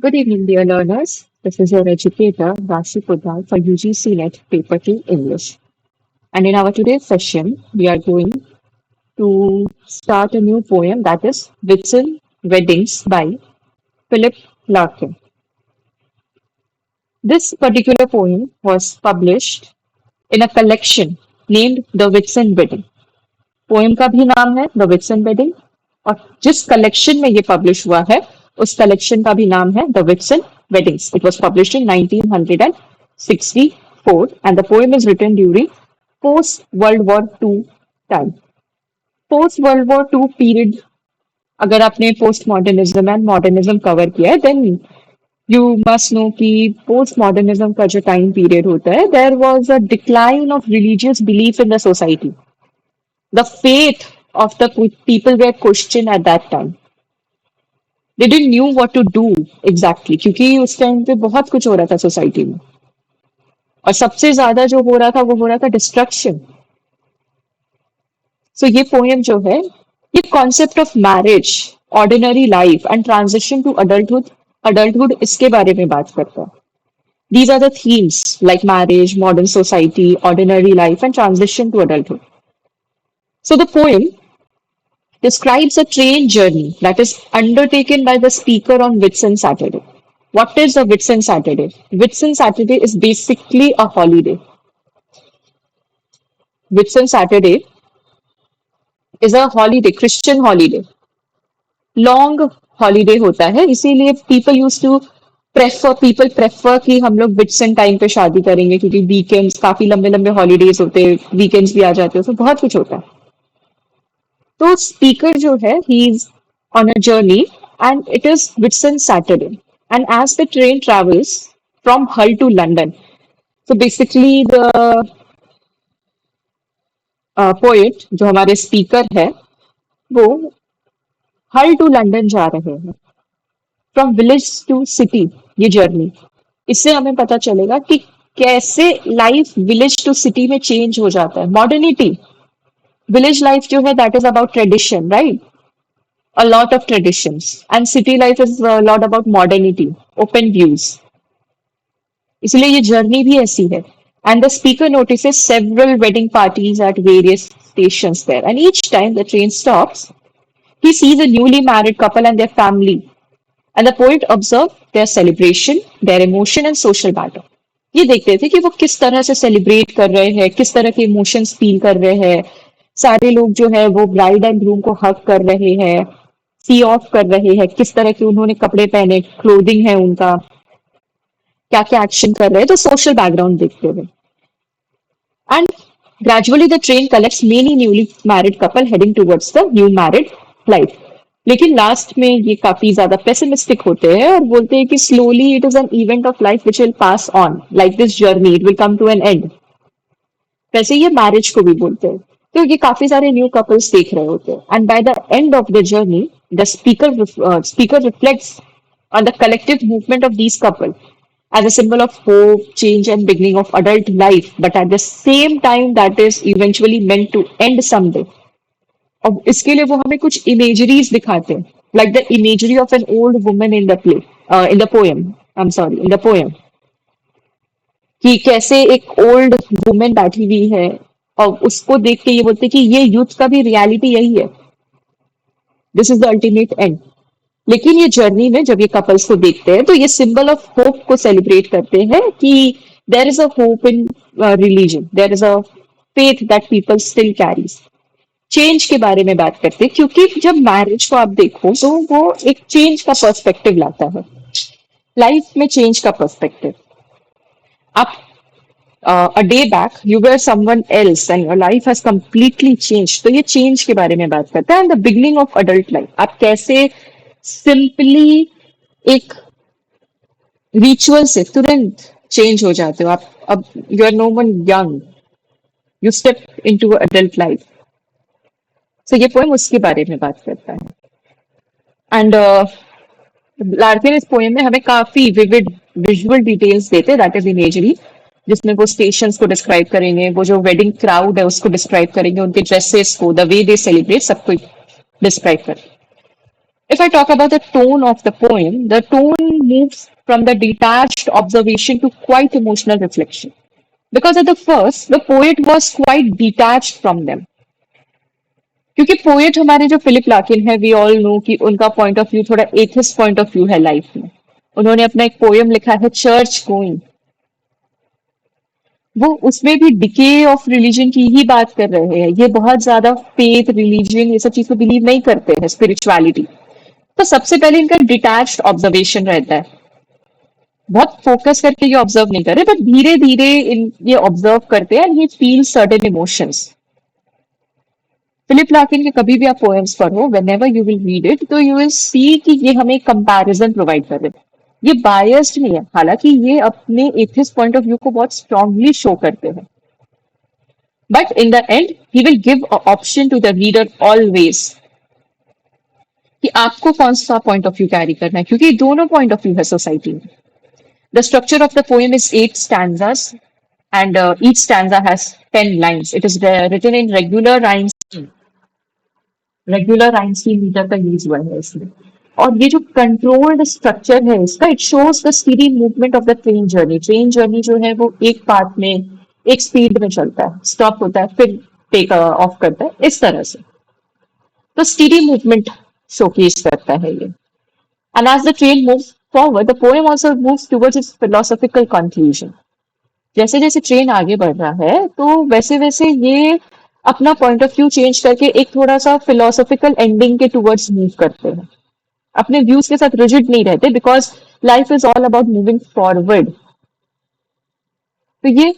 Good evening, dear learners. This is your educator, Rashi Pudal for UGC NET Paper 2 English. And in our today's session, we are going to start a new poem that is Whitsun Weddings by Philip Larkin. This particular poem was published in a collection named The Whitsun Wedding. Poem का भी नाम है the Whitson wedding और जिस collection में ये publish हुआ है उस कलेक्शन का भी नाम है the Whitson weddings. It was published in 1964 and the poem is written during post World War II time. Post World War II period, अगर आपने post modernism and modernism cover किया है देन यू मस्ट नो कि post modernism का जो time period होता है there was a decline of religious belief in the society. The faith of the people were questioned at that time. They didn't knew what to do exactly क्योंकि उस time पे बहुत कुछ हो रहा था सोसाइटी में और सबसे ज्यादा जो हो रहा था वो हो रहा था डिस्ट्रक्शन. सो ये पोएम जो है ये concept of marriage, ordinary life and transition to adulthood इसके बारे में बात करता है. These are the themes like marriage, modern society, ordinary life, and transition to adulthood. So the poem describes a train journey that is undertaken by the speaker on Whitsun Saturday. What is a Whitsun Saturday? Whitsun Saturday is basically a holiday. Whitsun Saturday is a holiday, Christian holiday. Long holiday होता है इसीलिए people prefer कि हम लोग Whitsun time पे शादी करेंगे क्योंकि वीकेंड्स काफी लंबे लंबे हॉलीडेज होते हैं, वीकेंड्स भी आ जाते हैं, तो बहुत कुछ होता है. तो स्पीकर जो है he is on a journey and it is Whitsun Saturday and as the train travels from Hull to London. तो बेसिकली द पोएट जो हमारे स्पीकर है वो हल टू लंदन जा रहे हैं. फ्रॉम विलेज टू सिटी ये जर्नी, इससे हमें पता चलेगा कि कैसे लाइफ विलेज टू सिटी में चेंज हो जाता है. मॉडर्निटी, विलेज लाइफ जो है that is about tradition, right? A lot of traditions, and city life is a lot about modernity, open views. इसलिए ये जर्नी भी ऐसी है. And the speaker notices several wedding parties at various stations there, and each time the train stops he sees a newly married couple and their family, and the poet observes their celebration, their emotion and social battle. ये देखते थे कि वो किस तरह से celebrate कर रहे हैं, किस तरह के इमोशंस फील कर रहे हैं. सारे लोग जो है वो ब्राइड एंड ग्रूम को हक कर रहे हैं, सी ऑफ कर रहे हैं, किस तरह के उन्होंने कपड़े पहने, क्लोथिंग है उनका, क्या क्या एक्शन कर रहे हैं, तो सोशल बैकग्राउंड देखते हुए. And gradually the train collects many newly married couple heading towards the new married life. लेकिन लास्ट में ये काफी ज्यादा पेसिमिस्टिक होते हैं और बोलते हैं कि slowly it is an event of life which will pass on like this journey, it will come to an end. वैसे ये मैरिज को भी बोलते हैं. तो ये काफी सारे न्यू कपल्स देख रहे होते हैं and by the end of the journey the speaker reflects on the collective movement of these couple as a symbol of hope, change, and beginning of adult life, but at the same time that is eventually meant to end someday. और इसके लिए वो हमें कुछ imageries दिखाते हैं, like the imagery of an old woman in the play, in the poem. I'm sorry, in the poem. कि कैसे एक ओल्ड वुमेन बैठी हुई है और उसको देख के ये बोलते हैं कि ये यूथ का भी रियलिटी यही है, this is the ultimate and. लेकिन ये जर्नी में जब ये कपल्स को देखते हैं तो ये सिंबल ऑफ होप को सेलिब्रेट करते हैं कि there is a hope in religion, there is a faith that people still carries. Change के बारे में बात करते हैं क्योंकि जब मैरिज को आप देखो तो वो एक चेंज का पर्सपेक्टिव लाता है, लाइफ में चेंज का पर्सपेक्टिव. आप a day back you were someone else and your life has completely changed, तो ये चेंज के बारे में बात करता है. And the beginning of adult life, आप कैसे सिंपली एक रिचुअल से तुरंत चेंज हो जाते हो. आप अब you are no one young, you step into adult life. So ये पोएम उसके बारे में बात करता है. एंड लार्किन इस पोएम में हमें काफी विविड विजुअल डिटेल्स देते हैं, दैट इज इमेजरी, जिसमें वो स्टेशंस को डिस्क्राइब करेंगे, वो जो वेडिंग क्राउड है उसको डिस्क्राइब करेंगे, उनके ड्रेसेस को, द वे दे सेलिब्रेट, सबको डिस्क्राइब करेंगे. If I talk about the tone of the poem, the tone moves from the detached observation to quite emotional reflection. Because at the first, the poet was quite detached from them. क्योंकि poet हमारे जो Philip लाकिन है we all know कि उनका point of view थोड़ा atheist point of view है life में. उन्होंने अपना एक पोएम लिखा है चर्च गोइंग. वो उसमें भी डिके ऑफ रिलीजन की ही बात कर रहे हैं. ये बहुत ज्यादा फेथ रिलीजन ये सब चीज को बिलीव नहीं करते हैं स्पिरिचुअलिटी. तो सबसे पहले इनका डिटैच्ड ऑब्जर्वेशन रहता है. बहुत फोकस करके ये ऑब्जर्व नहीं कर रहे बट धीरे धीरे ये ऑब्जर्व करते हैं एंड ये फील सर्टेन इमोशंस. फिलिप लाकिन के कभी भी आप पोएम्स पढ़ो when ever you will read it तो यू विल सी कि ये हमें कंपैरिजन प्रोवाइड कर रहे हैं. ये बायस्ड नहीं है हालांकि ये अपने एथिस्ट पॉइंट ऑफ व्यू को बहुत स्ट्रांगली शो करते हैं. But in the end he will give option to the reader always कि आपको कौन सा पॉइंट ऑफ व्यू कैरी करना है क्योंकि दोनों पॉइंट ऑफ व्यू है सोसाइटी में. The structure of the poem is 8 stanzas and each stanza has 10 lines. It is written in regular Einstein metre का यूज हुआ है इसमें. और ये जो कंट्रोल्ड स्ट्रक्चर है इसका it shows the steady movement of the train journey. Train journey जो है वो एक पाथ में एक स्पीड में चलता है स्टॉप होता है फिर टेक ऑफ करता है इस तरह से. तो स्टीडी मूवमेंट शोकेस करता है ये. And as the train moves forward the poem also moves towards its philosophical conclusion. जैसे जैसे ट्रेन आगे बढ़ रहा है तो वैसे वैसे ये अपना पॉइंट ऑफ व्यू चेंज करके एक थोड़ा सा फिलोसॉफिकल एंडिंग के टुवर्ड्स मूव करते हैं. अपने व्यूज के साथ रिजिड नहीं रहते because life is all about moving forward. तो ये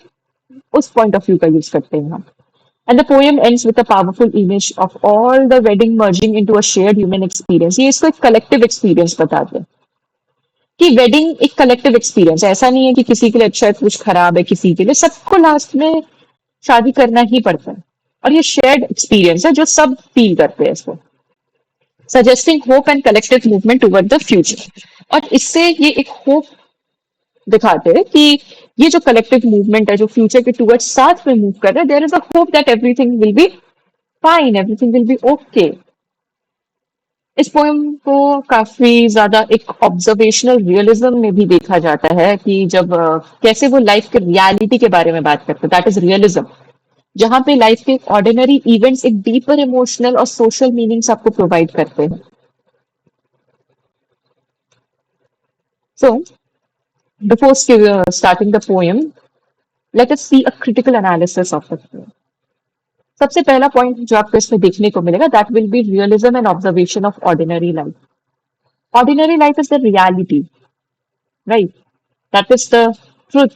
उस पॉइंट ऑफ व्यू का यूज करते हैं हम. And the poem ends with a powerful image of all the wedding merging into a shared human experience. ये इसको एक कलेक्टिव एक्सपीरियंस बताते हैं कि वेडिंग एक कलेक्टिव एक्सपीरियंस है. ऐसा नहीं है कि किसी के लिए अच्छा है कुछ खराब है किसी के लिए. सबको लास्ट में शादी करना ही पड़ता है और ये शेयर्ड एक्सपीरियंस है जो सब फील करते हैं इसको. Suggesting hope and collective movement toward the future. और इससे ये एक होप दिखाते हैं कि ये जो कलेक्टिव मूवमेंट है जो फ्यूचर के टुवर्ड्स साथ में मूव कर रहा है there is a hope that everything will be fine everything will be okay. इस पोएम को काफी ज्यादा एक ऑब्जर्वेशनल रियलिज्म में भी देखा जाता है कि जब कैसे वो लाइफ के रियलिटी के बारे में बात करते हैं दैट इज रियलिज्म. जहां पे लाइफ के ऑर्डिनरी इवेंट्स एक डीपर इमोशनल और सोशल मीनिंग्स आपको प्रोवाइड करते हैं. So, before starting the poem, let us see a critical analysis of the poem. सबसे पहला पॉइंट जो आपको इसमें देखने को मिलेगा that will be realism and observation of ordinary life. Ordinary life is the reality right. That is the truth.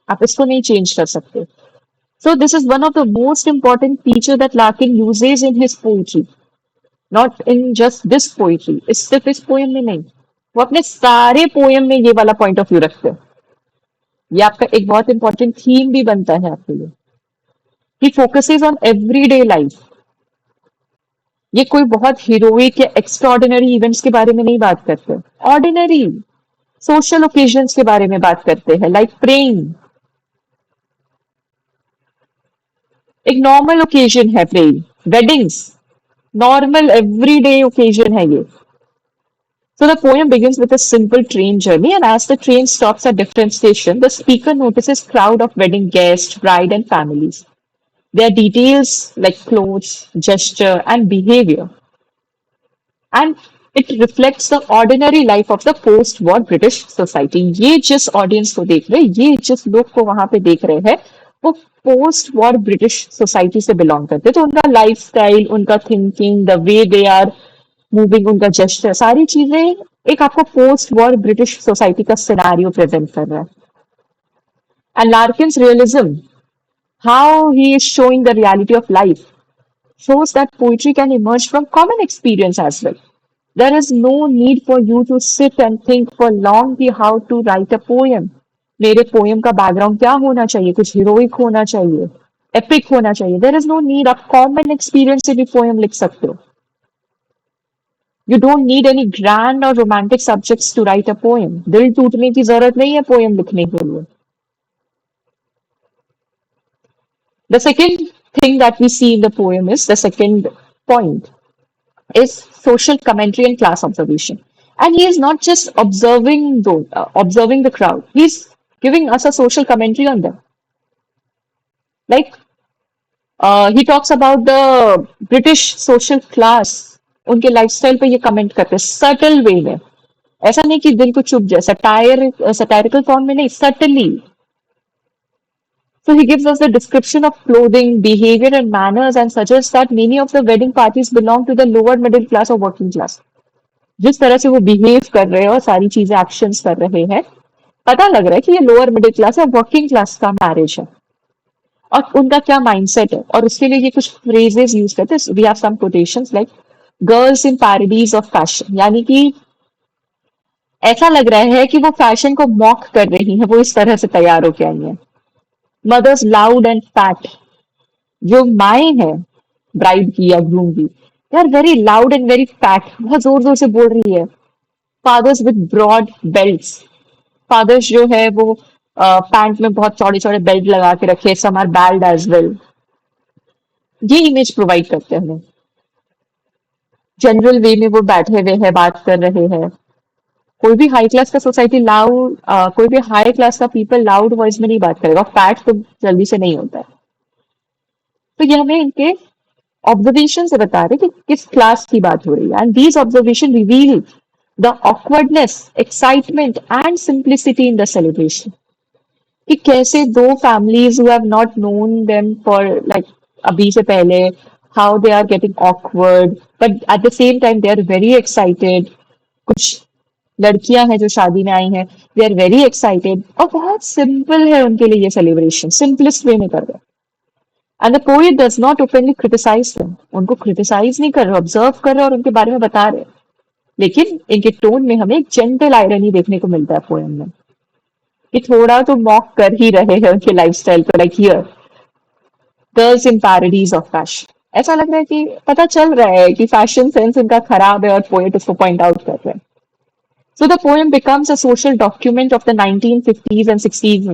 आप इसको नहीं चेंज कर सकते. So this is one of the most important feature that Larkin uses in his poetry. Not in just this poetry. इस सिर्फ इस poem में नहीं वो अपने सारे पोएम में ये वाला पॉइंट ऑफ व्यू रखते हैं. ये आपका एक बहुत इंपॉर्टेंट थीम भी बनता है आपके लिए. ही फोकसेस ऑन एवरीडे लाइफ. ये कोई बहुत हीरोइक या एक्स्ट्राऑर्डिनरी इवेंट्स के बारे में नहीं बात करते. ऑर्डिनरी सोशल ओकेजन्स के बारे में बात करते हैं लाइक प्रेइंग. एक नॉर्मल ओकेजन है praying. Weddings normal everyday occasion है ये. So the poem begins with a simple train journey, and as the train stops at different stations, the speaker notices crowd of wedding guests, bride, and families. Their details like clothes, gesture, and behavior, and it reflects the ordinary life of the post-war British society. ये जिस audience को देख रहे हैं, ये जिस लोग को वहां पे देख रहे हैं, वो पोस्ट वॉर ब्रिटिश सोसाइटी से बिलोंग करते हैं. तो उनका लाइफ स्टाइल, उनका thinking, the way they are moving, उनका जेस्चर, सारी चीजें एक आपको पोस्ट वॉर ब्रिटिश सोसाइटी का सिनारियो प्रेजेंट कर रहा है. And Larkin's realism, how he is showing the reality of life, shows that poetry can emerge from common experience as well. There is no need for you to sit and think for long कि how to write a poem. मेरे poem का background क्या होना चाहिए. कुछ heroic होना चाहिए, epic होना चाहिए. There is no need. आप कॉमन एक्सपीरियंस से भी पोएम लिख सकते हो. You don't need any grand और romantic subjects to write a poem. दिल टूटने की जरूरत नहीं है पोएम लिखने के लिए. The second thing that we see in the poem is the second point. is social commentary and class observation. And he is not just observing the crowd. He's giving us a social commentary on them. Like he talks about the British social class. उनके lifestyle पे ये comment करते हैं subtle way में. ऐसा नहीं कि दिल को चुभ जाए, सटायरिकल फॉर्म में नहीं, subtly. So he gives us the description of clothing, behavior, and manners, and suggests that many of the wedding parties belong to the lower middle class or working class. जिस तरह से वो behave कर रहे हैं और सारी चीजें एक्शंस कर रहे हैं, पता लग रहा है कि ये लोअर मिडिल क्लास या वर्किंग क्लास का मैरिज है. और उनका क्या माइंडसेट है, और उसके लिए ये कुछ फ्रेजेस यूज करते हैं. We have some quotations like girls in parodies of fashion, यानी कि ऐसा लग रहा है कि वो फैशन को मॉक कर रही है, वो इस तरह से तैयार होके आई है. मदर्स लाउड एंड फैट, जो माएँ हैं ब्राइड की या ग्रूम की, they are very loud and very fat, बहुत जोर जोर से बोल रही है. Fathers with broad belts, fathers जो है वो पैंट में बहुत चौड़े चौड़े बेल्ट लगा के रखे, सम आर बैल्ड एज वेल. ये इमेज प्रोवाइड करते हैं हमें. जनरल वे में वो बैठे हुए हैं, बात कर रहे हैं. कोई भी हाई क्लास का सोसाइटी लाउड, कोई भी हाई क्लास का पीपल लाउड वॉइस में नहीं बात करेगा, फैट तो जल्दी से नहीं होता है. तो ये हमें इनके ऑब्जर्वेशन से बता रहे कि किस क्लास की बात हो रही है. And these observation reveal the awkwardness, excitement and simplicity in the celebration. कि कैसे दो families who have not known them for like अभी से पहले, how they are getting awkward but at the same time they are very excited. कुछ लड़कियां हैं जो शादी में आई हैं, दे आर वेरी एक्साइटेड, और बहुत सिंपल है उनके लिए ये सेलिब्रेशन, सिंपलेस्ट वे में कर रहे हैं. And the poet does not openly criticise them, उनको क्रिटिसाइज नहीं कर रहे, ऑब्जर्व कर रहे और उनके बारे में बता रहे. लेकिन इनके टोन में हमें एक जेंटल आयरनी देखने को मिलता है पोएम में, कि थोड़ा तो मॉक कर ही रहे हैं उनके लाइफस्टाइल को. Like here girls in parodies of fashion, ऐसा लग रहा है कि पता चल रहा है कि फैशन सेंस इनका खराब है और पोएट उसको पॉइंट आउट कर रहे हैं. So the poem becomes a social document of the 1950s and 60s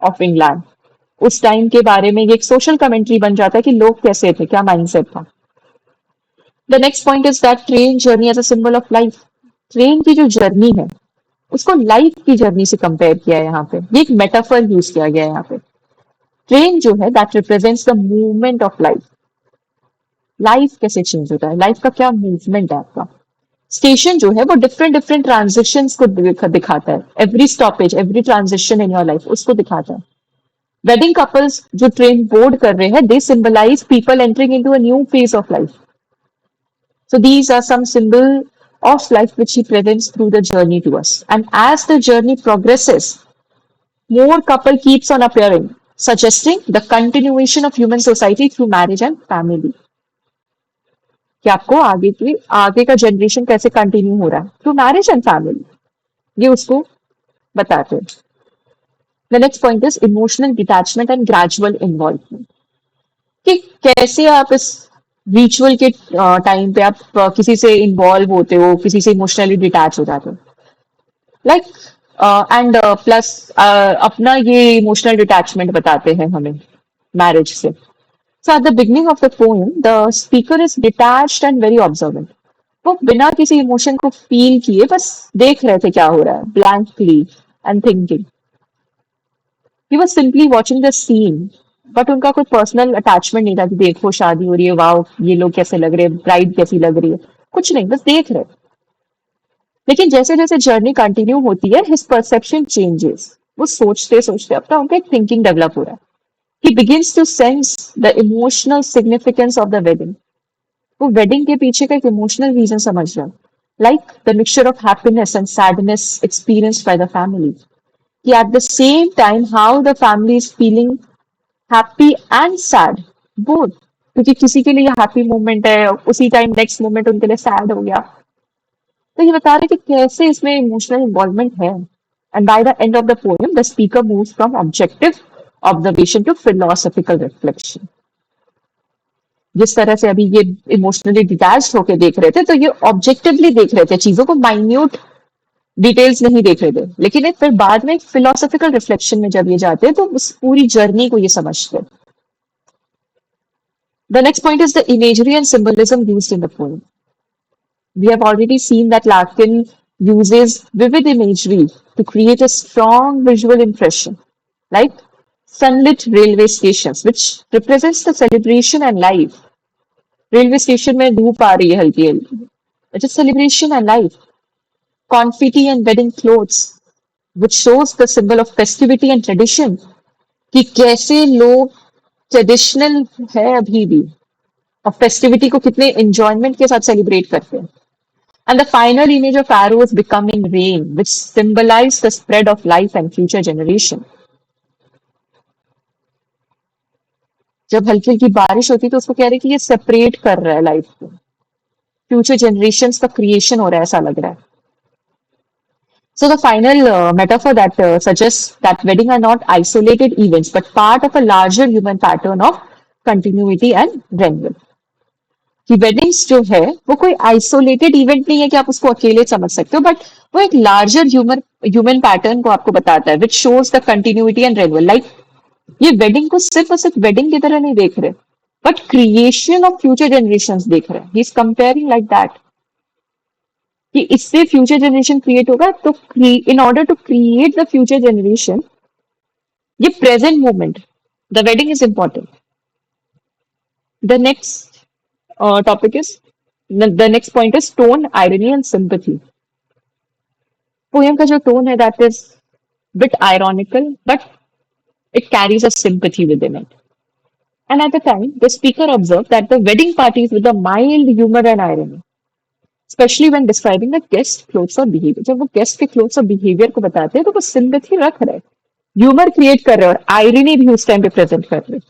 of England. उस टाइम के बारे में ये एक सोशल कमेंट्री बन जाता है कि लोग कैसे थे, क्या माइंडसेट था. The next point is that train journey as a symbol of life. Train की जो जर्नी है उसको लाइफ की जर्नी से कंपेयर किया है यहाँ पे. ये एक मेटाफर यूज किया गया है यहाँ पे. ट्रेन जो है that represents the movement of life. Life कैसे चेंज होता है, लाइफ का क्या मूवमेंट है आपका. स्टेशन जो है वो डिफरेंट डिफरेंट ट्रांजिशन को दिखाता है. Every stoppage, every transition in your life उसको दिखाता है. वेडिंग कपल्स जो ट्रेन बोर्ड कर रहे हैं, they symbolize people entering into a new phase of life. So these are some symbol of life which he presents through the journey to us. And as the journey progresses, more couple keeps on appearing, suggesting the continuation of human society through marriage and family. कि आपको आगे का generation कैसे continue हो रहा है through marriage and family, ये उसको बताते हैं. The next point is emotional detachment and gradual involvement. कि कैसे आप इस रिचुअल के टाइम पे आप किसी से इन्वॉल्व होते हो, किसी से इमोशनली डिटैच हो जाते हो. लाइक एंड प्लस अपना ये इमोशनल डिटैचमेंट बताते हैं हमें मैरिज से. So at the beginning of the poem, the speaker is detached and very observant. वो बिना किसी इमोशन को फील किए बस देख रहे थे क्या हो रहा है, blankly and thinking. He was simply watching the scene, but उनका कोई पर्सनल अटैचमेंट नहीं था कि देखो शादी हो रही है, वाओ ये लोग कैसे लग रहे हैं, ब्राइड कैसी लग रही है, कुछ नहीं, बस देख रहे. लेकिन जैसे जैसे जर्नी कंटिन्यू होती है, हिज परसेप्शन चेंजेस. वो सोचते सोचते अपना उनका एक थिंकिंग डेवलप हो रहा है. He begins to sense the emotional significance of the wedding. वो वेडिंग के पीछे का एक इमोशनल रीजन समझ रहा है. Like the mixture of happiness and sadness experienced by the family. कि at the same time how the family is feeling happy and sad both. क्योंकि किसी के लिए हैप्पी मोमेंट है, उसी टाइम नेक्स्ट मोमेंट उनके लिए सैड हो गया. तो ये बता रहे कि कैसे इसमें इमोशनल इन्वॉल्वमेंट है. And by the end of the poem the speaker moves from objective observation to philosophical reflection. जिस तरह से अभी ये इमोशनली डिटैच होकर देख रहे थे, तो ये ऑब्जेक्टिवली देख रहे थे चीजों को, माइन्यूट डिटेल्स नहीं देख रहे थे. लेकिन एक फिर बाद में फिलोसॉफिकल रिफ्लेक्शन में जब ये जाते हैं तो उस पूरी जर्नी को ये समझते हैं. The next point is the imagery and symbolism used in the poem. We have already seen that Larkin uses vivid imagery to create a strong visual impression, like sunlit railway stations, which represents the celebration and life. Railway station में धूप आ रही है हल्की हल्की. It's a celebration and life. Confetti and wedding clothes, which shows the symbol of festivity and tradition. कि कैसे लोग traditional है अभी भी और फेस्टिविटी को कितने एंजॉयमेंट के साथ सेलिब्रेट करते हैं. And the final image of arrows becoming rain, which symbolize the spread of life and future generation. जब हल्की हल्की बारिश होती है तो उसको कह रहे हैं कि ये सेपरेट कर रहा है लाइफ को. फ्यूचर जनरेशंस का क्रिएशन हो रहा है ऐसा लग रहा है. So the final metaphor that suggests that wedding are not isolated events but part of a larger human pattern of continuity and renewal. कि वेडिंग्स जो है वो कोई आइसोलेटेड इवेंट नहीं है कि आप उसको अकेले समझ सकते हो, बट वो एक लार्जर ह्यूमन पैटर्न को आपको बताता है which shows the continuity and renewal. Like ये वेडिंग को सिर्फ और सिर्फ वेडिंग की तरह नहीं देख रहे, but creation of future generation देख रहे हैं. He is comparing like that कि इससे फ्यूचर जनरेशन क्रिएट होगा. तो in order to create the future generation, ये present moment, the wedding is important. The next topic is the next point is tone, irony, and sympathy. Poem का जो tone है that is bit ironical, but it carries a sympathy within it. And at the time, the speaker observed that the wedding parties with a mild humor and irony, especially when describing the guest clothes or behavior. जब वो guest के clothes और behavior को बताते हैं तो वो sympathy रख रहे हैं, humor create कर रहे हैं और irony भी उस time पे present कर रहे हैं.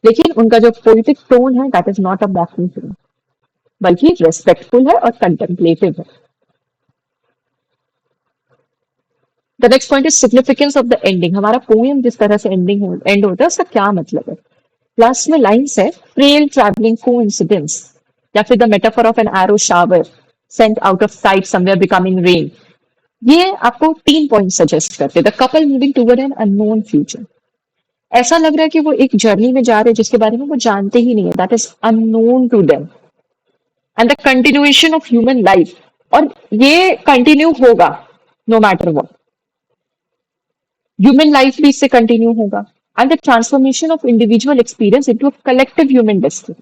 लेकिन उनका जो पोइटिक टोन है that is not a मॉकिंग tone, बल्कि रेस्पेक्टफुल है और कंटेम्पलेटिव है. The next point is significance of the ending. हमारा पोएम जिस तरह से एंड होता है उसका क्या मतलब है. लास्ट में लाइन्स है फ्रेल ट्रैवलिंग कोइंसिडेंस या फिर the metaphor of an arrow shower sent out of site somewhere becoming rain. ये आपको 3 पॉइंट सजेस्ट करते हैं. The couple moving toward an unknown future. ऐसा लग रहा है कि वो एक जर्नी में जा रहे हैं जिसके बारे में वो जानते ही नहीं है, that is unknown to them. And the continuation of human life, और ये कंटिन्यू होगा no matter what. Human life भी इससे कंटिन्यू होगा. And the transformation of individual experience into a collective human destiny.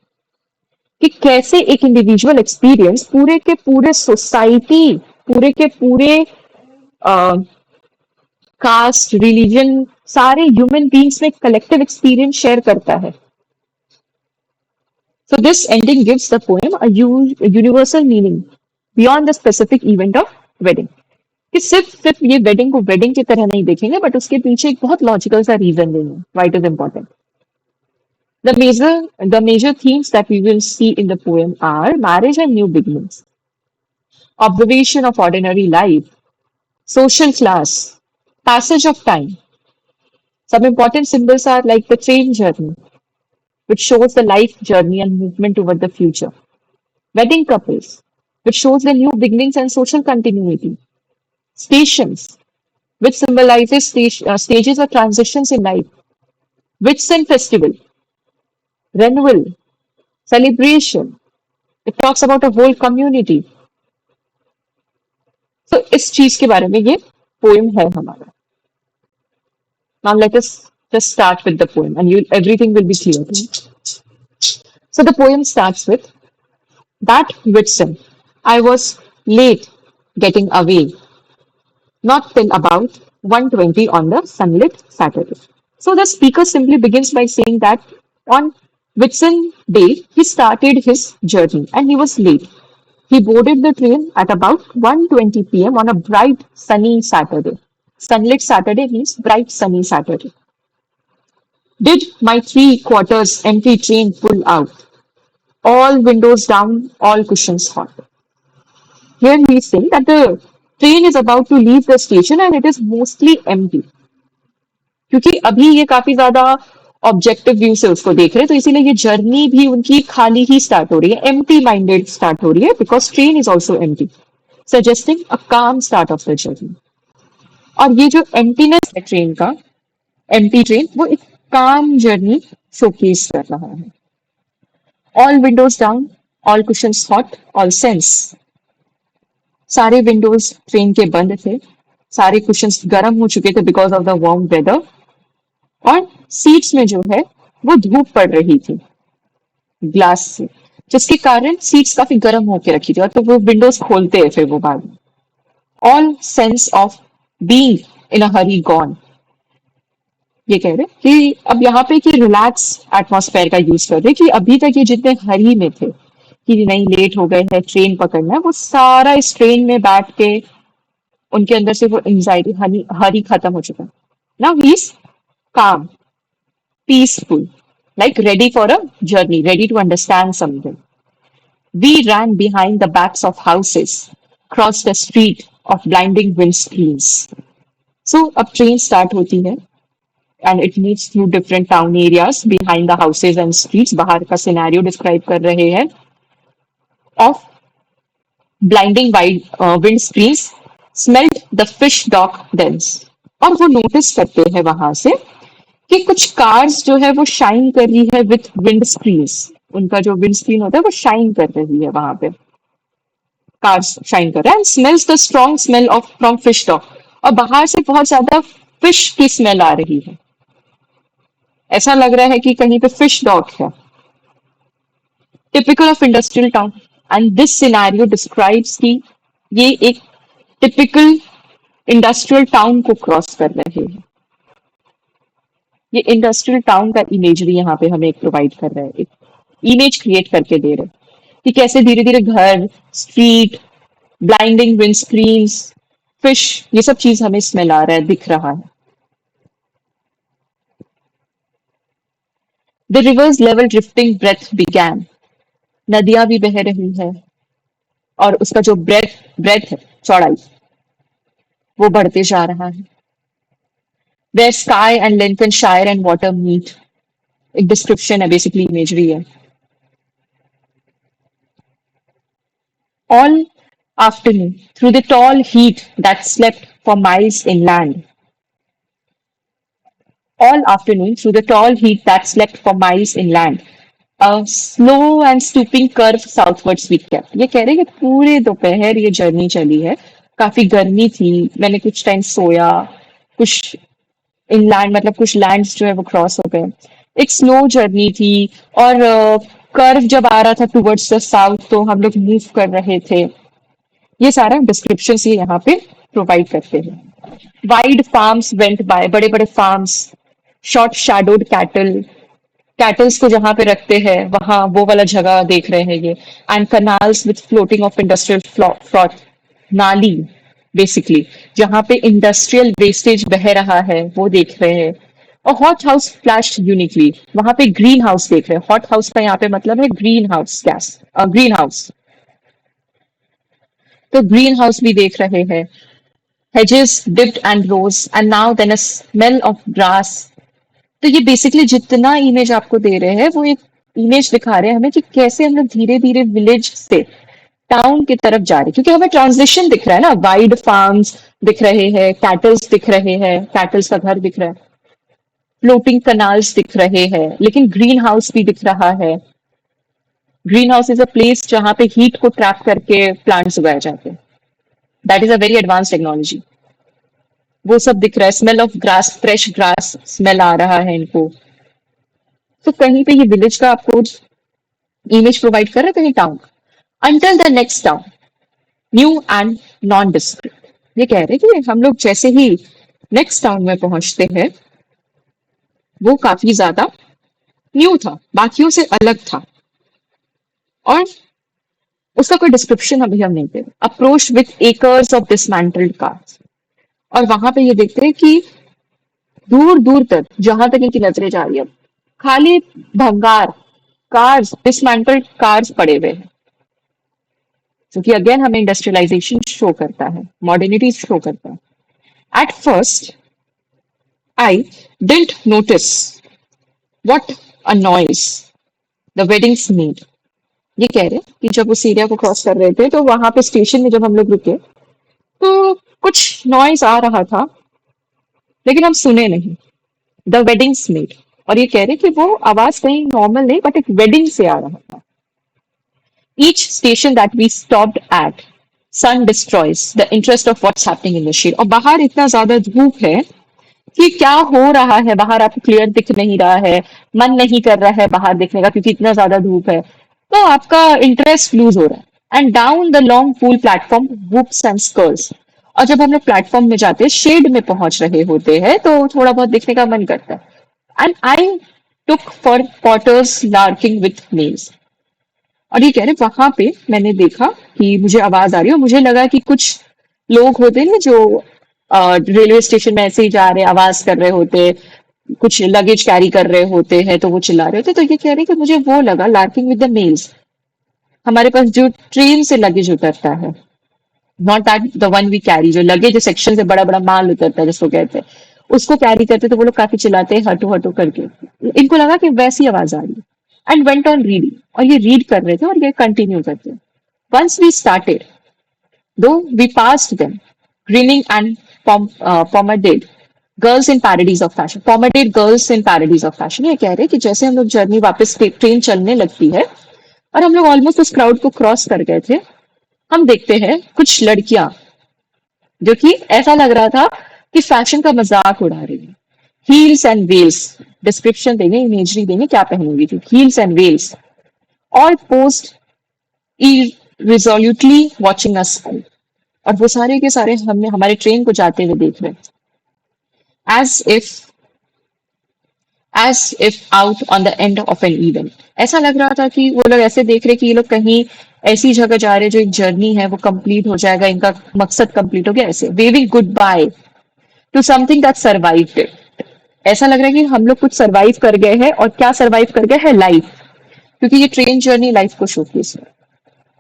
कि कैसे एक इंडिविजुअल एक्सपीरियंस पूरे के पूरे सोसाइटी, पूरे के पूरे कास्ट, रिलीजन, सारे ह्यूमन बींग्स में कलेक्टिव एक्सपीरियंस शेयर करता है. So this ending gives the poem a universal meaning beyond the specific event of wedding. कि सिर्फ ये वेडिंग को वेडिंग की तरह नहीं देखेंगे, बट उसके पीछे एक बहुत लॉजिकल सा रीजन देंगे why it is important. The major themes that we will see in the poem are marriage and new beginnings, observation of ordinary life, social class, passage of time. Some important symbols are like the train journey, which shows the life journey and movement toward the future. Wedding couples, which shows the new beginnings and social continuity. Stations, which symbolizes stages or transitions in life. Whitsun festival, renewal, celebration. It talks about a whole community. So इस चीज के बारे में ये poem है हमारा. Now let us just start with the poem and everything will be clear. So the poem starts with that Whitsun. I was late getting away, not till about 1:20 on the sunlit Saturday. So the speaker simply begins by saying that on Whitsun day he started his journey and he was late. He boarded the train at about 1:20 p.m. on a bright sunny Saturday. Sunlit Saturday means bright sunny Saturday. Did my 3/4 empty train pull out? All windows down, all cushions hot. Here he is saying that the train is about to leave the station and it is mostly empty. क्योंकि अभी ये काफी ज्यादा objective view से उसको देख रहे हैं, तो इसीलिए ये जर्नी भी उनकी खाली ही स्टार्ट हो रही है, एम्प्टी माइंडेड स्टार्ट हो रही है, because train is also empty, suggesting a calm start of the journey. और ये जो एम्प्टीनेस है ट्रेन का, एम्प्टी ट्रेन, वो एक काम जर्नी शोकेस कर रहा है. All windows down, all cushions hot, all sense. सारे विंडोज ट्रेन के बंद थे, सारे कुशंस गर्म हो चुके थे because of the warm weather, और सीट्स में जो है वो धूप पड़ रही थी ग्लास से, जिसके कारण सीट्स काफी गर्म होके रखी थी, और तो वो विंडोज खोलते हैं फिर वो बाद में। All sense of being in a Hari gone. ये कह रहे कि अब यहाँ पे कि रिलैक्स एटमॉस्फेयर का यूज कर रहे कि अभी तक ये जितने हरी में थे कि नहीं लेट हो गए हैं ट्रेन पकड़ना है, वो सारा इस ट्रेन में बैठ के उनके अंदर से वो एंजाइटी हरी हरी खत्म हो चुका है। नाउ ही इज काम, peaceful, like ready for a journey, ready to understand something. We ran behind the backs of houses, crossed a street of blinding windscreens. So, अब train start होती है and it moves through different town areas behind the houses and streets. बाहर का scenario describe कर रहे हैं of blinding wide windscreens, smelled the fish dock thence. और वो नोटिस करते हैं वहां से कि कुछ कार्स जो है वो शाइन कर रही है विथ विंड स्क्रीन्स। उनका जो विंड स्क्रीन होता है वो शाइन कर रही है वहां पे, कार्स शाइन कर रहा है, and smells the strong smell of from fish dock. और बाहर से बहुत ज्यादा फिश की स्मेल आ रही है, ऐसा लग रहा है कि कहीं पे फिश डॉक है। Typical of industrial town, and this scenario describes कि ये एक टिपिकल इंडस्ट्रियल टाउन को क्रॉस कर रहे हैं। ये इंडस्ट्रियल टाउन का इमेजरी यहाँ पे हमें प्रोवाइड कर रहा है, एक इमेज क्रिएट करके दे रहे हैं कि कैसे धीरे धीरे घर, street, blinding wind screens, fish, ये सब चीज हमें स्मेल आ रहा है, दिख रहा है। The river's level drifting breath began, नदियां भी बह रही है और उसका जो ब्रेथ है, चौड़ाई, वो बढ़ते जा रहा है। Where sky and Lincolnshire and water meet, एक डिस्क्रिप्शन है, बेसिकली इमेजरी है। All afternoon, through the tall heat that slept for miles inland. All afternoon, through the tall heat that slept for miles inland. A slow and stooping curve southwards we kept. ये कह रहे हैं कि पूरे दोपहर ये journey चली है, काफी गर्मी थी, मैंने कुछ टाइम सोया, कुछ इनलैंड मतलब कुछ लैंड्स जो है वो क्रॉस हो गए, एक स्लो जर्नी थी, और कर्व जब आ रहा था टुवर्ड्स द साउथ तो हम लोग मूव कर रहे थे। ये सारा डिस्क्रिप्शन ये यहाँ पे प्रोवाइड करते हैं। वाइड फार्म्स वेंट बाय, बड़े बड़े farms, short shadowed cattle, kettles को जहां पे रखते हैं वहां वो वाला जगह देख रहे हैं ये, and canals with floating of industrial froth, नाली बेसिकली जहां पे इंडस्ट्रियल वेस्टेज बह रहा है वो देख रहे हैं। और हॉट हाउस फ्लैश यूनिकली, वहां पे ग्रीन हाउस देख रहे हैं, हॉट हाउस का यहाँ पे मतलब है green house gas, green house, तो ग्रीन हाउस भी देख रहे हैं। hedges dipped and rose and now then a smell of grass। तो ये बेसिकली जितना इमेज आपको दे रहे हैं वो एक इमेज दिखा रहे हैं हमें कि कैसे हम लोग धीरे धीरे विलेज से टाउन की तरफ जा रहे हैं, क्योंकि हमें ट्रांजिशन दिख रहा है ना, वाइड फार्म्स दिख रहे हैं, कैटल्स दिख रहे हैं, कैटल्स का घर दिख रहा है, फ्लोटिंग कनाल्स दिख रहे हैं, लेकिन ग्रीन हाउस भी दिख रहा है। Green house is a place जहां पे हीट को ट्रैप करके प्लांट्स उगाए जाते हैं। That is a very advance technology. वो सब दिख रहा है, smell of grass, fresh grass smell आ रहा है इनको। तो कहीं पे ये विलेज का आपको इमेज प्रोवाइड कर रहा है, कहीं town. Until the next town, new and non describe. ये कह रहे हैं कि हम लोग जैसे ही नेक्स्ट टाउन में पहुंचते हैं वो काफी ज्यादा न्यू था, बाकियों से अलग था, और उसका कोई डिस्क्रिप्शन अभी हम नहीं दे रहे। Approach with acres of dismantled cars, और वहां पे ये देखते हैं कि दूर दूर तक जहां तक इनकी नजरें जा रही है खाली भंगार, कार्स, डिसमेंटल्ड कार्स पड़े हुए हैं, जो कि अगेन हमें इंडस्ट्रियलाइजेशन शो करता है, मॉडर्निटी शो करता है। At first I didn't notice what a noise the weddings made. ये कह रहे हैं कि जब उस एरिया को क्रॉस कर रहे थे तो वहां पे स्टेशन में जब हम लोग रुके तो कुछ नॉइज आ रहा था, लेकिन हम सुने नहीं। द वेडिंग्स मेड, और ये कह रहे कि वो आवाज कहीं नॉर्मल नहीं बट एक वेडिंग से आ रहा था। Each station that we stopped at, sun destroys the interest of what's happening in the shade. और बाहर इतना ज्यादा धूप है कि क्या हो रहा है बाहर आपको क्लियर दिख नहीं रहा है, मन नहीं कर रहा है बाहर देखने का क्योंकि इतना ज्यादा धूप है, तो आपका इंटरेस्ट लूज हो रहा है। And down the long pool platform whoops and स्कर्स। और जब हम लोग प्लेटफॉर्म में जाते हैं, शेड में पहुंच रहे होते हैं, तो थोड़ा बहुत देखने का मन करता है। And I took for porters larking with mails. और ये कह रहे वहां पे मैंने देखा कि मुझे आवाज आ रही है और मुझे लगा कि कुछ लोग होते हैं ना जो रेलवे स्टेशन में ऐसे ही जा रहे आवाज कर रहे होते, कुछ लगेज कैरी कर रहे होते हैं तो वो चिल्ला रहे होते, तो ये कह रहे कि मुझे वो लगा लार्किंग विद द मेल्स। हमारे पास जो ट्रेन से लगेज उतरता है, not that the one we carry, जो लगेज सेक्शन से बड़ा बड़ा माल उतरता है जिसको कहते हैं, उसको कैरी करते तो वो लोग काफी चिल्लाते हैं हटो हटो करके। इनको लगा कि वैसी आवाज आ रही है एंड वेंट ऑन रीडिंग, और ये रीड कर रहे थे और ये कंटिन्यू करते। Once we started, though we passed them grinning and pomaded girls in parodies of fashion. Pomaded girls in parodies of fashion, ये कह रहे कि जैसे हम लोग जर्नी वापस ट्रेन चलने लगती है और हम लोग ऑलमोस्ट उस क्राउड को क्रॉस कर गए थे, हम देखते हैं कुछ लड़कियां जो कि ऐसा लग रहा था कि फैशन का मजाक उड़ा रही है। हील्स एंड वेल्स, डिस्क्रिप्शन देंगे, इमेजरी देंगे क्या पहनेंगी थी, heels and veils, all posed irresolutely watching us go। और वो सारे के सारे हमने हमारे ट्रेन को जाते हुए देख रहे, as if out on the end of an event। ऐसा लग रहा था कि वो लोग ऐसे देख रहे कि ये लोग कहीं ऐसी जगह जा रहे हैं जो एक जर्नी है वो कंप्लीट हो जाएगा, इनका मकसद कंप्लीट हो गया, ऐसे waving goodbye to something that survived it. ऐसा लग रहा है कि हम लोग कुछ सर्वाइव कर गए हैं, और क्या सर्वाइव कर गए है, लाइफ, क्योंकि ये ट्रेन जर्नी लाइफ को शोकेस है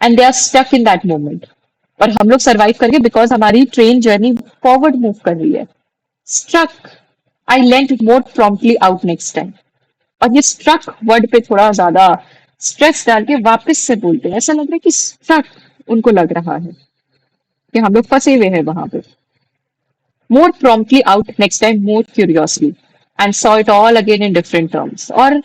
and they are stuck in that moment. और हम लोग सर्वाइव करके बिकॉज हमारी ट्रेन जर्नी फॉरवर्ड मूव कर रही है। स्ट्रक, आई लेंट मोर प्रॉम्प्टली आउट नेक्स्ट टाइम। और ये स्ट्रक वर्ड पे थोड़ा ज्यादा स्ट्रेस डाल के वापस से बोलते हैं, ऐसा लग रहा है कि स्ट्रक उनको लग रहा है कि हम लोग फंसे हुए हैं वहां पे। More promptly out next time, more curiously, and saw it all again in different terms. और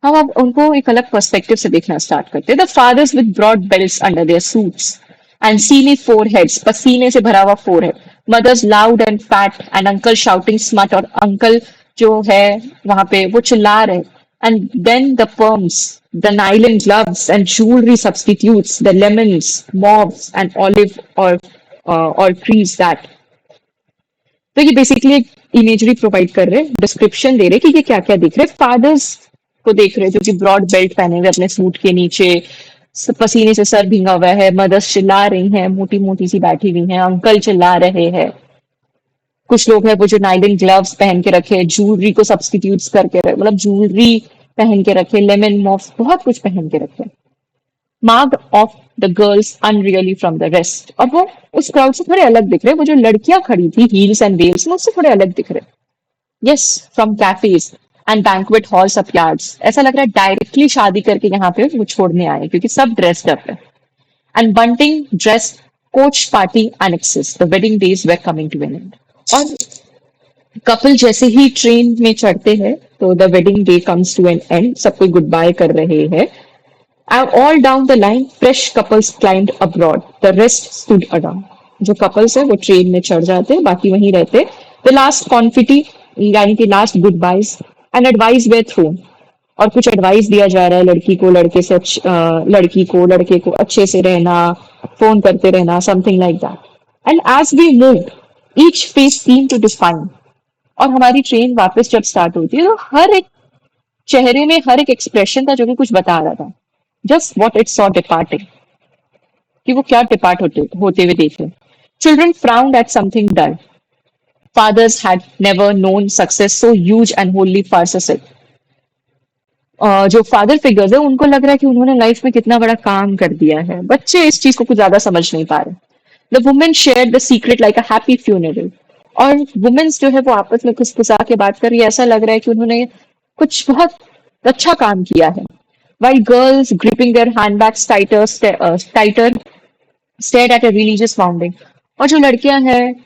हम अब उनको एक अलग पर्सपेक्टिव से देखना स्टार्ट करते हैं। The fathers with broad belts under their suits and seamy foreheads, पसीने से भरा हुआ forehead, mothers loud and fat and uncle shouting smut, और अंकल जो है वहां पे वो चिल्ला रहे। And then the perms, the nylon gloves and jewelry substitutes, the lemons, moths and olive or trees that। तो ये बेसिकली एक इमेजरी प्रोवाइड कर रहे हैं, डिस्क्रिप्शन दे रहे कि ये क्या क्या दिख रहे। फादर्स को देख रहे हैं जो कि ब्रॉड बेल्ट पहने हुए अपने सूट के नीचे, पसीने से सर भींगा हुआ है, मदर्स चिल्ला रही हैं, मोटी मोटी सी बैठी हुई हैं, अंकल चिल्ला रहे हैं। कुछ लोग हैं वो जो नाइलन ग्लव्स पहन के रखे, ज्वेलरी को सब्सटीट्यूट करके रखे, मतलब ज्वेलरी पहन के रखे, लेमन मॉफ्स, बहुत कुछ पहन के रखे। Marked off the girls unreally from the rest. और वो उस क्राउड से थोड़े अलग दिख रहे, वो जो लड़कियां खड़ी थी हील्स एंड वेल्स में, उससे थोड़े अलग दिख रहे। Yes, from cafes and banquet halls of yards. ऐसा लग रहा है डायरेक्टली शादी करके यहाँ पे वो छोड़ने आए, क्योंकि सब ड्रेस्ड अप है। And bunting dress coach party annexes, the wedding days were coming to an end. और कपल जैसे ही ट्रेन में चढ़ते हैं तो the wedding day comes to an end, सब कोई गुड बाय कर रहे हैं। All down the line, fresh couples climbed abroad. The rest stood around. जो couples है वो ट्रेन में चढ़ जाते हैं, बाकी वहीं रहते। The last confetti, यानी कि last goodbyes and advice were thrown. और कुछ एडवाइस दिया जा रहा है लड़की को लड़के से लड़की को लड़के को अच्छे से रहना, फोन करते रहना, something like that. And as we move each face seem to define. और हमारी ट्रेन वापस जब स्टार्ट होती है तो हर एक चेहरे में हर एक एक्सप्रेशन था जो कि कुछ बता रहा था, just what it saw departing, कि वो क्या डिपार्ट होते हुए देखे। Children frowned at something dull, fathers had never known success so huge and wholly farcical। जो फादर फिगर्स है उनको लग रहा है कि उन्होंने लाइफ में कितना बड़ा काम कर दिया है, बच्चे इस चीज को कुछ ज्यादा समझ नहीं पा रहे। The women share the secret like a happy funeral. और वुमेन्स जो है वो आपस में खुसखुसा के बात कर रही है, ऐसा लग रहा है कि उन्होंने कुछ बहुत अच्छा काम किया है। While girls gripping their handbags tighter stared at a religious founding। और जो लड़कियां हैं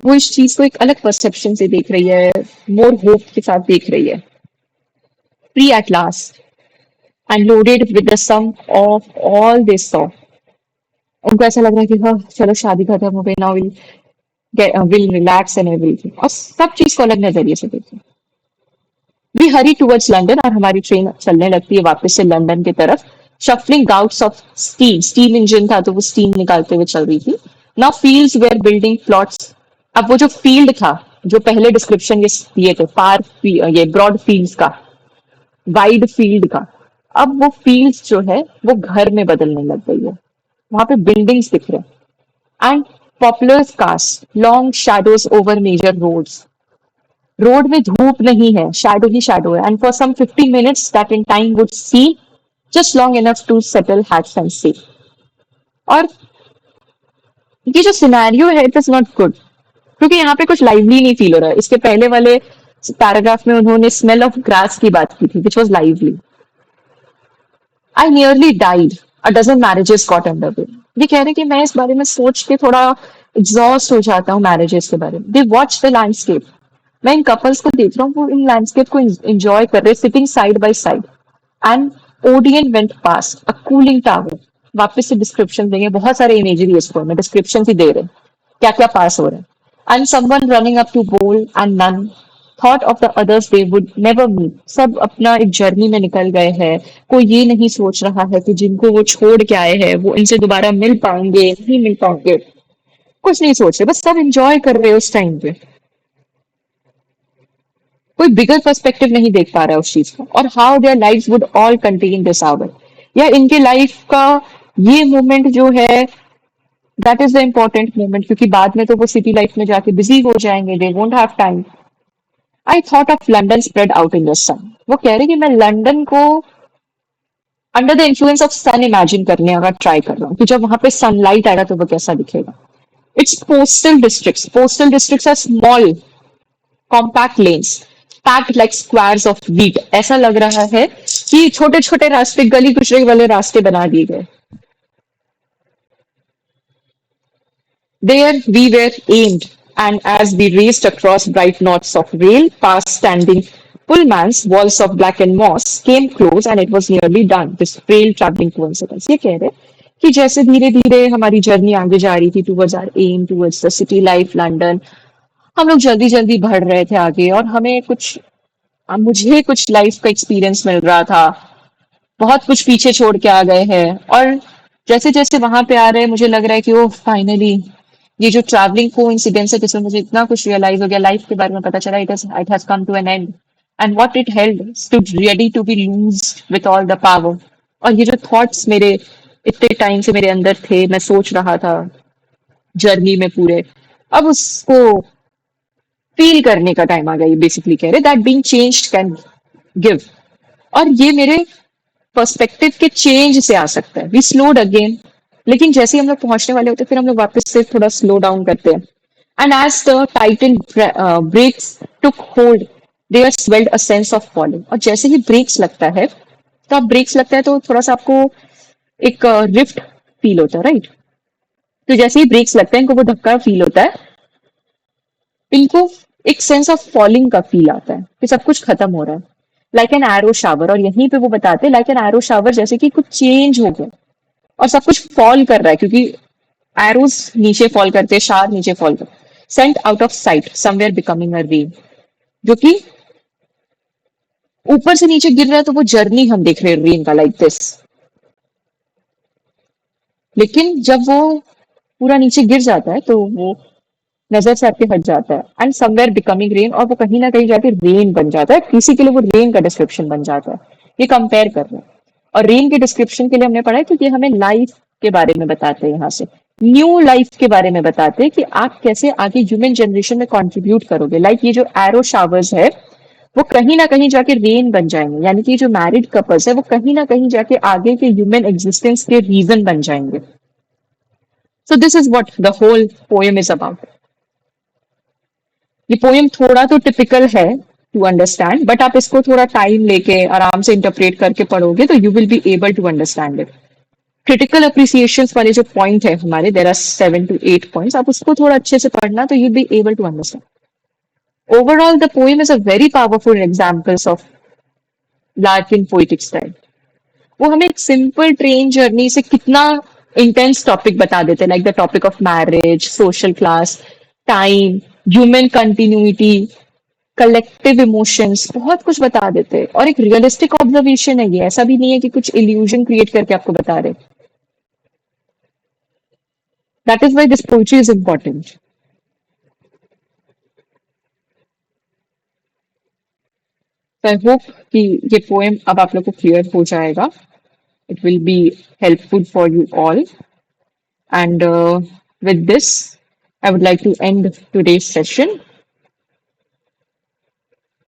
वो इस चीज को एक अलग परसेप्शन से देख रही है, मोर होप के साथ देख रही है। Free at last, and loaded with the sum of all they saw. उनको ऐसा लग रहा है कि हाँ चलो शादी खत्म हो गई, now will relax and everything, और सब चीज को अलग नजरिए से देखते हैं। वी हरी टुवर्ड्स लंदन, और हमारी ट्रेन चलने लगती है वापस से लंदन की तरफ। Shuffling gouts of steam, steam engine था तो वो स्टीम निकालते हुए चल रही थी। Now fields were building plots. अब वो जो फील्ड था, जो पहले डिस्क्रिप्शन ये दिए थे, ये ब्रॉड फील्ड्स का, वाइड फील्ड का, अब वो फील्ड्स जो है वो घर में बदलने लग गई है। वहां पे बिल्डिंग्स दिख रहे हैं and popular cast long shadows over major roads. Road में धूप नहीं है, शैडो ही शैडो है, and for some 15 minutes that in time would see just long enough to settle hats and see. और ये जो सिनेरियो है इट इज नॉट गुड, क्योंकि यहाँ पे कुछ लाइवली नहीं फील हो रहा है। इसके पहले वाले पैराग्राफ में उन्होंने स्मेल ऑफ ग्रास की बात की थी which was lively. I nearly died, a dozen marriages got under way. ये कह रहे हैं कि मैं इस बारे में सोच के थोड़ा एग्जॉस्ट हो जाता हूँ मैरिजेस के बारे में। दे वॉच द लैंडस्केप, मैं इन कपल्स को देख रहा हूँ, वो इन लैंडस्केप को एंजॉय कर रहे, sitting side by side. And Odeon went past, a cooling tower. वापस से डिस्क्रिप्शन देंगे, बहुत सारे इमेजरी इसको मैं डिस्क्रिप्शन ही दे रहे हैं क्या क्या पास हो रहा है। And someone running up to bowl and none thought of the others they would never meet. सब अपना एक जर्नी में निकल गए हैं, कोई ये नहीं सोच रहा है कि जिनको वो छोड़ के आए हैं वो इनसे दोबारा मिल पाएंगे नहीं मिल पाएंगे, कुछ नहीं सोच रहे, बस सब इंजॉय कर रहे हैं उस टाइम पे। कोई बिगर पर्सपेक्टिव नहीं देख पा रहा है उस चीज का। और how their life would all contain this hour, या इनके लाइफ का ये मोमेंट जो है that is the important moment, क्योंकि बाद में तो वो सिटी लाइफ में जाके बिजी हो जाएंगे, they won't have time. I thought of London spread out in the sun. वो कह रहे कि मैं लंदन को under the influence of sun imagine करने अगर ट्राई कर रहा हूँ कि जब वहां पे सनलाइट आएगा तो वो कैसा दिखेगा। Its postal districts are small compact lanes packed like squares of wheat. ऐसा लग रहा है कि छोटे छोटे रास्ते, गली कुचले वाले रास्ते बना दिए गए। There we were aimed, and as we raced across bright knots of rail, past standing pullmans, walls of blackened moss, came close, and it was nearly done. This frail traveling coincidence. ये कह रहे कि जैसे धीरे धीरे हमारी journey आगे जा रही थी towards our aim, towards the city life London, हम लोग जल्दी जल्दी बढ़ रहे थे आगे, और हमें कुछ मुझे कुछ लाइफ का एक्सपीरियंस मिल रहा था, बहुत कुछ पीछे छोड़ के आ गए हैं। और जैसे जैसे वहां पे आ रहे हैं मुझे लग रहा है कि वो फाइनली ये जो ट्रैवलिंग को इंसिडेंस है जिसमें मुझे इतना कुछ रियलाइज हो गया, लाइफ के बारे में पता चला, it has come to an end and what it held stood ready to be loose with all the power. और ये जो थॉट्स मेरे इतने टाइम से मेरे अंदर थे, मैं सोच रहा था जर्नी में पूरे, अब उसको फील करने का टाइम आ गया। ये बेसिकली कह रहे that being changed can give, और ये मेरे पर्सपेक्टिव के चेंज से आ सकता है। वी स्लोड अगेन, लेकिन जैसे ही हम लोग पहुंचने वाले होते हैं फिर हम लोग वापस से थोड़ा स्लो डाउन करते हैं। And as the tightened brakes took hold there swelled a sense of falling. और जैसे ही ब्रेक्स लगता है, तो आप ब्रेक्स लगता है तो थोड़ा सा आपको एक रिफ्ट फील होता है, राइट? तो जैसे ही ब्रेक्स लगता है इनको वो धक्का फील होता है, इनको एक सेंस ऑफ फॉलिंग का फील आता है कि सब कुछ खत्म हो रहा है, लाइक एन एरो शावर। और यहीं पे वो बताते हैं लाइक एन एरो शावर, जैसे कि कुछ चेंज हो गया और सब कुछ फॉल कर रहा है, क्योंकि एरोज नीचे फॉल करते हैं, शार नीचे फॉल कर, sent out of site somewhere becoming a rain, जो कि ऊपर से नीचे गिर रहा है तो वो जर्नी हम देख रहे हैं रेन का, लाइक दिस। लेकिन जब वो पूरा नीचे गिर जाता है तो वो नजर से आपके हट जाता है, एंड समवेयर बिकमिंग रेन, और वो कहीं ना कहीं जाके रेन बन जाता है, किसी के लिए वो रेन का डिस्क्रिप्शन बन जाता है। ये कंपेयर कर रहे हैं। और रेन के डिस्क्रिप्शन के लिए हमने पढ़ा है क्योंकि हमें लाइफ के बारे में बताते हैं, यहाँ से न्यू लाइफ के बारे में बताते हैं कि आप कैसे आगे ह्यूमन जनरेशन में कंट्रीब्यूट करोगे। लाइक ये जो एरो शावर्स है वो कहीं ना कहीं जाके रेन बन जाएंगे, यानी कि जो मैरिड कपल्स है वो कहीं ना कहीं जाके आगे के ह्यूमन एग्जिस्टेंस के रीजन बन जाएंगे। So this is what the whole poem is about. ये पोएम थोड़ा तो टिपिकल है टू अंडरस्टैंड, बट आप इसको थोड़ा टाइम लेके आराम से इंटरप्रेट करके पढ़ोगे तो you will be able to understand it. Critical appreciation वाले जो पॉइंट है हमारे, देर आर 7 to 8 पॉइंट्स, आप उसको थोड़ा अच्छे से पढ़ना तो you be able to understand. Overall the poem is a very powerful examples of Larkin poetic style. वो हमें एक सिंपल ट्रेन जर्नी से कितना इंटेंस टॉपिक बता देते हैं, like the topic of marriage, social class, time, human continuity, collective emotions, बहुत कुछ बता देते हैं। और एक रियलिस्टिक ऑब्जर्वेशन है ये, ऐसा भी नहीं है कि कुछ इल्यूजन क्रिएट करके आपको बता रहे। That is why this poetry is important. So I hope कि ये पोएम अब आप लोग को क्लियर हो जाएगा. It will be helpful for you all. And with this, I would like to end today's session.